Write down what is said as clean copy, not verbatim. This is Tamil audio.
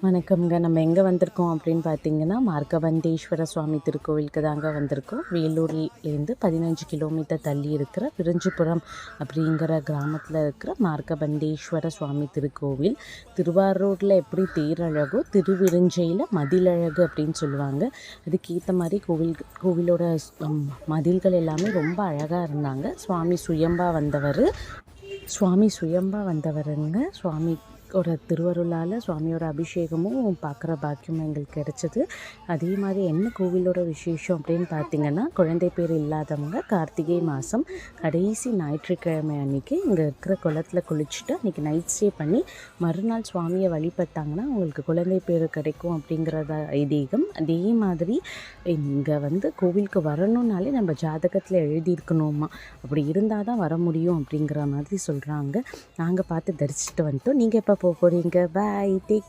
வணக்கம்ங்க. நம்ம எங்கே வந்திருக்கோம் அப்படின்னு பார்த்தீங்கன்னா, மார்கபந்தேஸ்வர சுவாமி திருக்கோவிலுக்கு தாங்க வந்திருக்கோம். வேலூர்லேருந்து 15 கிலோமீட்டர் தள்ளி இருக்கிற விரிஞ்சிபுரம் அப்படிங்கிற கிராமத்தில் இருக்கிற மார்கபந்தேஸ்வர சுவாமி திருக்கோவில். திருவாரூரில் எப்படி தேரழகோ, திருவிரிஞ்சையில் மதிலழகு அப்படின்னு சொல்லுவாங்க. அதுக்கேற்ற மாதிரி கோவிலோட மதில்கள் எல்லாமே ரொம்ப அழகாக இருந்தாங்க. சுவாமி சுயம்பா வந்தவருங்க. திருவருளால் சுவாமியோட அபிஷேகமும் பார்க்குற பாக்கியம் எங்களுக்கு கிடச்சிது. அதே மாதிரி என்ன கோவிலோட விசேஷம் அப்படின்னு பார்த்திங்கன்னா, குழந்தை பேர் இல்லாதவங்க கார்த்திகை மாதம் கடைசி ஞாயிற்றுக்கிழமை அன்றைக்கி இங்கே இருக்கிற குளத்தில் குளிச்சுட்டு அன்றைக்கி நைட் ஸ்டே பண்ணி மறுநாள் சுவாமியை வழிபட்டாங்கன்னா அவங்களுக்கு குழந்தை பேர் கிடைக்கும் அப்படிங்கிறத ஐதீகம். அதே மாதிரி இங்கே கோவிலுக்கு வரணுன்னாலே நம்ம ஜாதகத்தில் எழுதியிருக்கணுமா, அப்படி இருந்தால் தான் வர முடியும் அப்படிங்கிற மாதிரி சொல்கிறாங்க. நாங்கள் பார்த்து தரிசிச்சுட்டு வந்துட்டோம். நீங்கள் எப்போ போக போகிறீங்க? பாய், டேக்